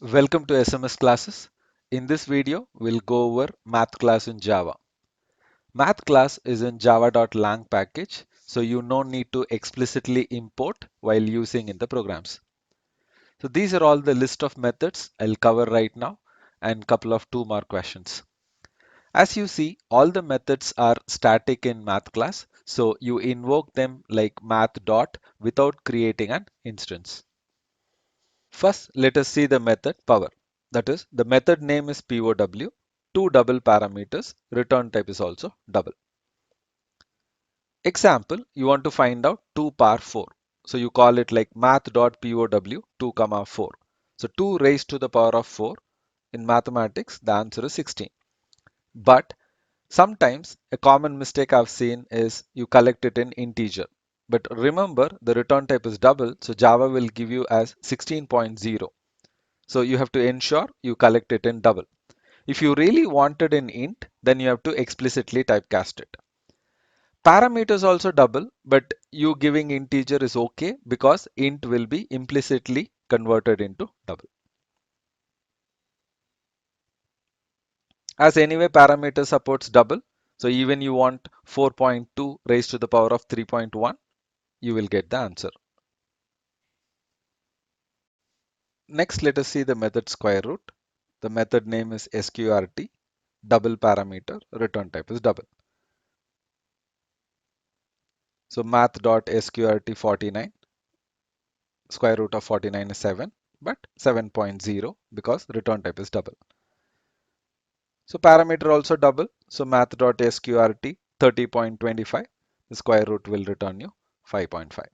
Welcome to SMS classes. In this video, we'll go over math class in Java. Math class is in java.lang package, so you no need to explicitly import while using in the programs. So these are all the list of methods I'll cover right now and couple of 2 mark questions. As you see, all the methods are static in math class, so you invoke them like math dot without creating an instance. First, let us see the method power. That is, the method name is POW, two double parameters, return type is also double. Example, you want to find out 2 power 4. So you call it like math.pow 2 comma 4. So 2 raised to the power of 4. In mathematics, the answer is 16. But sometimes a common mistake I've seen is you collect it in integer. But remember, the return type is double, so Java will give you as 16.0. So you have to ensure you collect it in double. If you really wanted an int, then you have to explicitly typecast it. Parameters also double, but you giving integer is okay because int will be implicitly converted into double. As anyway, parameter supports double. So even you want 4.2 raised to the power of 3.1, you will get the answer. Next, let us see the method square root. The method name is sqrt, double parameter, return type is double. So math.sqrt49, square root of 49 is 7, but 7.0 because return type is double. So parameter also double. So math.sqrt 30.25, the square root will return you 5.5.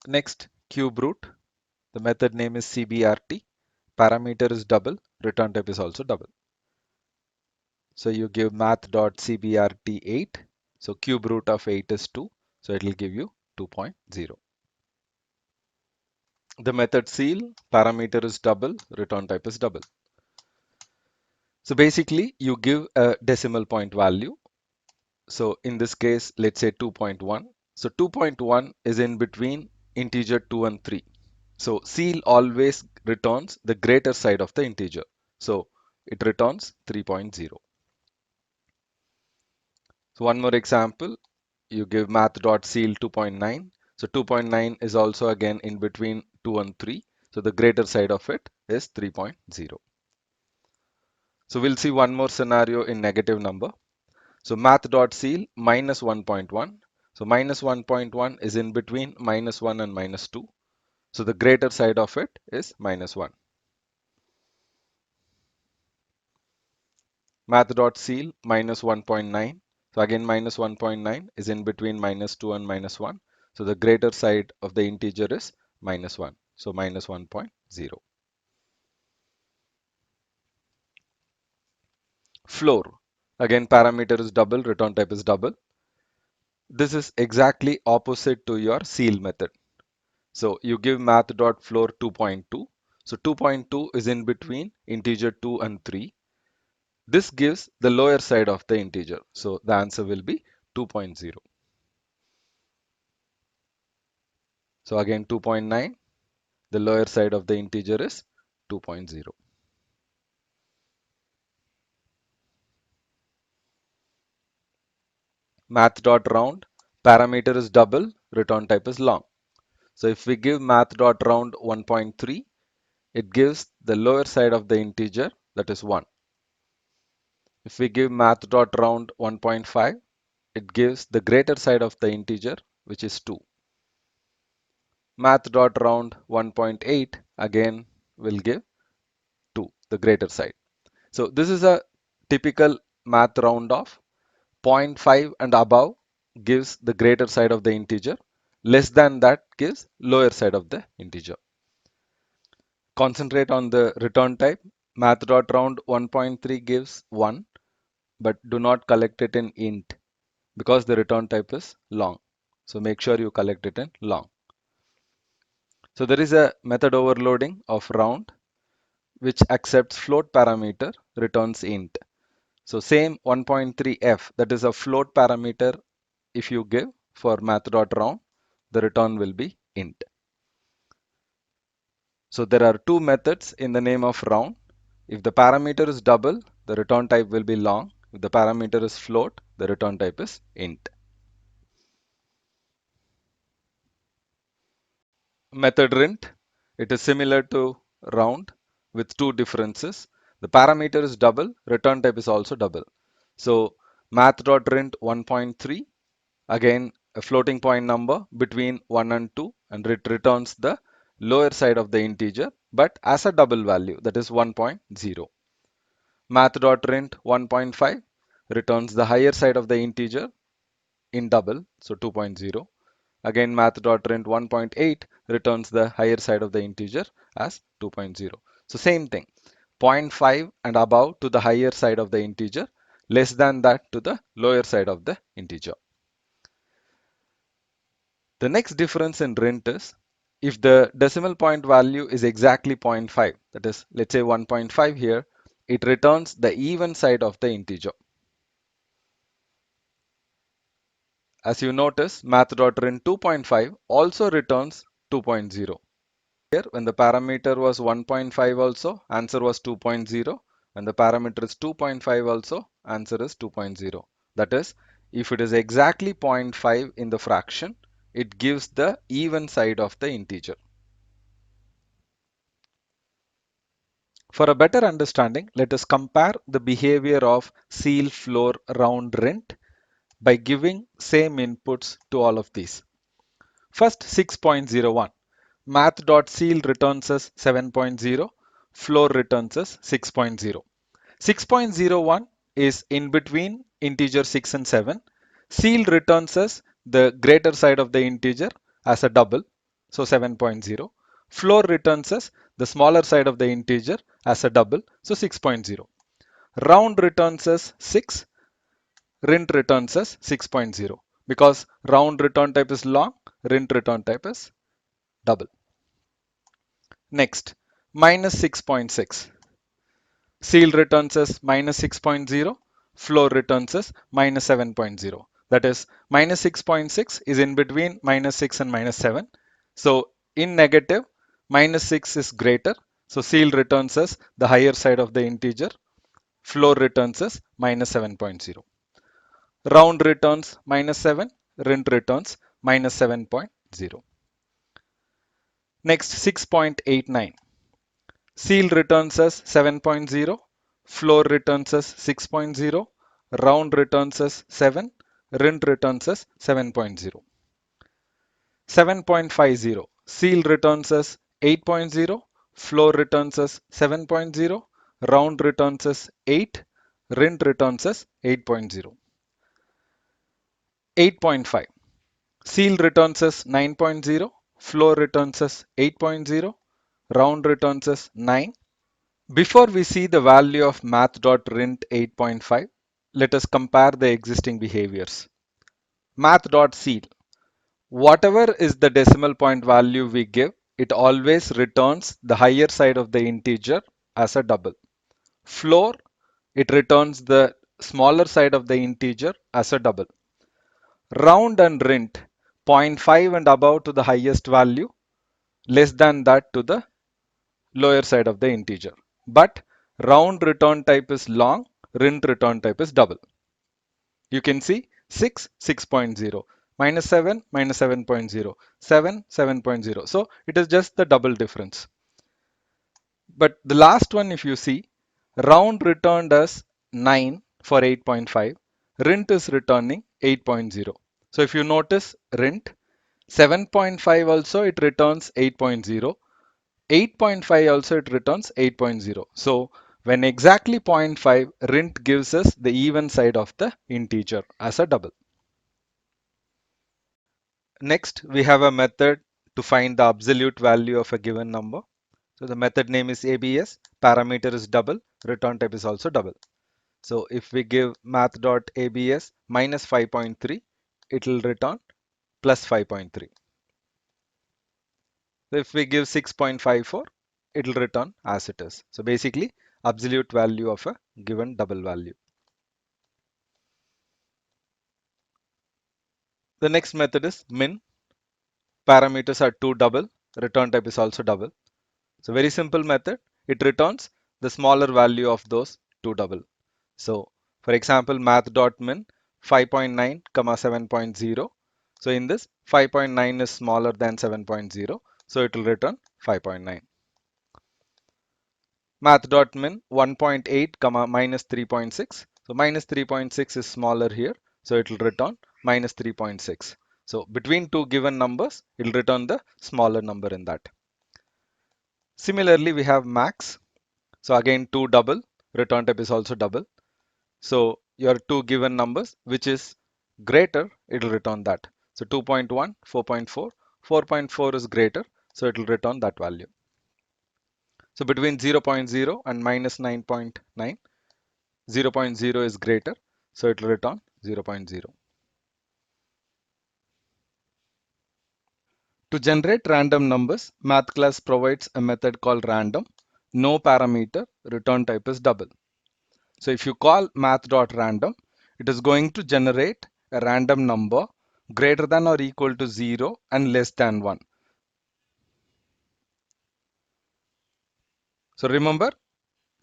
Next, cube root. The method name is cbrt. Parameter is double. Return type is also double. So you give math.cbrt8. So cube root of 8 is 2. So it will give you 2.0. The method ceil, parameter is double, return type is double. So basically you give a decimal point value. So in this case, let's say 2.1. So 2.1 is in between integer 2 and 3. So ceil always returns the greater side of the integer. So it returns 3.0. So one more example, you give math.ceil 2.9. So 2.9 is also again in between 2 and 3. So the greater side of it is 3.0. So we'll see one more scenario in negative number. So math.ceil minus 1.1. So minus 1.1 is in between minus 1 and minus 2. So the greater side of it is minus 1. Math.ceil minus 1.9. So again minus 1.9 is in between minus 2 and minus 1. So the greater side of the integer is minus 1. So minus 1.0. Floor. Again parameter is double, return type is double. This is exactly opposite to your ceil method. So you give math.floor 2.2. So 2.2 is in between integer 2 and 3. This gives the lower side of the integer. So the answer will be 2.0. So again 2.9, the lower side of the integer is 2.0. Math.round, parameter is double, return type is long. So if we give math.round 1.3, it gives the lower side of the integer, that is 1. If we give math.round 1.5, it gives the greater side of the integer, which is 2. Math.round 1.8 again will give 2, the greater side. So this is a typical math round off. zero point 0.5 and above gives the greater side of the integer. Less than that gives lower side of the integer. Concentrate on the return type. Math.round 1.3 gives 1, but do not collect it in int because the return type is long. So make sure you collect it in long. So there is a method overloading of round which accepts float parameter, returns int. So same 1.3f, that is a float parameter. If you give for math.round, the return will be int. So there are two methods in the name of round. If the parameter is double, the return type will be long. If the parameter is float, the return type is int. Method rint, it is similar to round with two differences. The parameter is double, return type is also double. So math.rint 1.3, again a floating point number between 1 and 2, and it returns the lower side of the integer but as a double value, that is 1.0. Math.rint 1.5 returns the higher side of the integer in double, so 2.0. Again, math.rint 1.8 returns the higher side of the integer as 2.0. So same thing, zero point 0.5 and above to the higher side of the integer, less than that to the lower side of the integer. The next difference in rint is if the decimal point value is exactly 0.5, that is, let's say 1.5 here, it returns the even side of the integer. As you notice, math.rint 2.5 also returns 2.0. Here, when the parameter was 1.5 also, answer was 2.0. When the parameter is 2.5 also, answer is 2.0. That is, if it is exactly 0.5 in the fraction, it gives the even side of the integer. For a better understanding, let us compare the behavior of ceil, floor, round, rint by giving same inputs to all of these. First, 6.01. Math.ceil returns us 7.0, floor returns us 6.0. 6.01 is in between integer 6 and 7. Ceil returns us the greater side of the integer as a double, so 7.0. Floor returns us the smaller side of the integer as a double, so 6.0. Round returns us 6, rint returns us 6.0. Because round return type is long, rint return type is double. Next, minus 6.6. Ceil returns us minus 6.0, floor returns us minus 7.0. That is, minus 6.6 is in between minus 6 and minus 7. So in negative, minus 6 is greater. So ceil returns us the higher side of the integer. Floor returns us minus 7.0. Round returns minus 7. Rint returns minus 7.0. Next, 6.89. Ceil returns us 7.0, floor returns us 6.0, round returns us 7, rint returns us 7.0. 7.50. Ceil returns us 8.0, floor returns us 7.0, round returns us 8, rint returns us 8.0. 8.5. Ceil returns us 9.0, floor returns us 8.0, round returns us 9. Before we see the value of math.rint 8.5, let us compare the existing behaviors. Math.ceil. Whatever is the decimal point value we give, it always returns the higher side of the integer as a double. Floor, it returns the smaller side of the integer as a double. Round and rint, 0.5 and above to the highest value, less than that to the lower side of the integer. But round return type is long, rint return type is double. You can see 6, 6.0, minus 7, minus 7.0, 7, 7.0. So it is just the double difference. But the last one, if you see, round returned us 9 for 8.5, rint is returning 8.0. So if you notice rint, 7.5 also it returns 8.0. 8.5 also it returns 8.0. So when exactly 0.5, rint gives us the even side of the integer as a double. Next, we have a method to find the absolute value of a given number. So the method name is ABS, parameter is double, return type is also double. So if we give math.abs minus 5.3, it will return plus 5.3. So if we give 6.54, it will return as it is. So basically, absolute value of a given double value. The next method is min. Parameters are two double, return type is also double. So very simple method. It returns the smaller value of those two double. So for example, math.min 5.9, 7.0. So in this 5.9 is smaller than 7.0. So it will return 5.9. Math.min 1.8, minus 3.6. So minus 3.6 is smaller here. So it will return minus 3.6. So between two given numbers, it will return the smaller number in that. Similarly, we have max. So again, two double, return type is also double. So your two given numbers, which is greater, it will return that. So 2.1, 4.4, 4.4 is greater, so it will return that value. So between 0.0 and minus 9.9, 0.0 is greater, so it will return 0.0. To generate random numbers, math class provides a method called random. No parameter, return type is double. So if you call math.random, it is going to generate a random number greater than or equal to 0 and less than 1. So remember,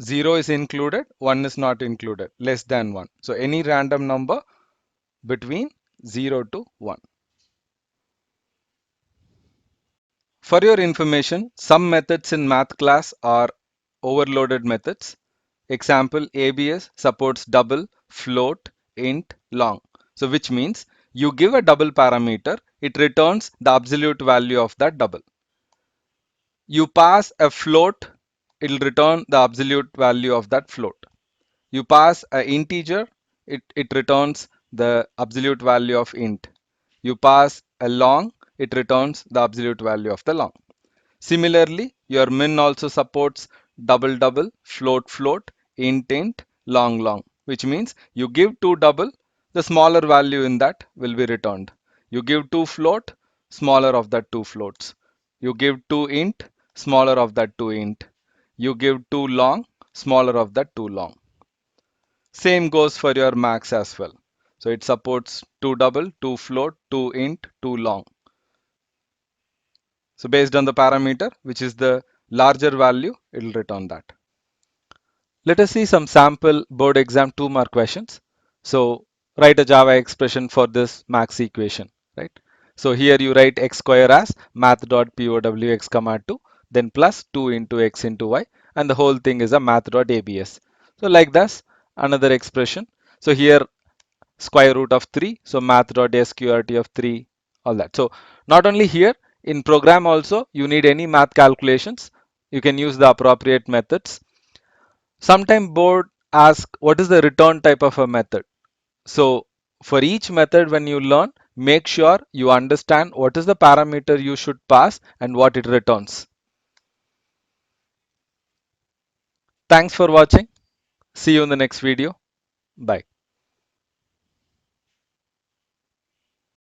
0 is included, 1 is not included, less than 1. So any random number between 0 to 1. For your information, some methods in math class are overloaded methods. Example, ABS supports double, float, int, long. So which means you give a double parameter, it returns the absolute value of that double. You pass a float, it will return the absolute value of that float. You pass an integer, it returns the absolute value of int. You pass a long, it returns the absolute value of the long. Similarly, your min also supports double double, float float, int int, long long, which means you give two double, the smaller value in that will be returned. You give two float, smaller of that two floats. You give two int, smaller of that two int. You give two long, smaller of that two long. Same goes for your max as well. So it supports two double, two float, two int, two long. So based on the parameter, which is the larger value, it will return that. Let us see some sample board exam 2 mark questions. So write a Java expression for this max equation, right? So here you write x square as math.powx comma 2, then plus 2 into x into y, and the whole thing is a math.abs. So like this, another expression. So here square root of 3, so math.sqrt of 3, all that. So not only here, in program also, you need any math calculations, you can use the appropriate methods. Sometime board ask what is the return type of a method. So for each method, when you learn, make sure you understand what is the parameter you should pass and what it returns. Thanks for watching. See you in the next video. Bye.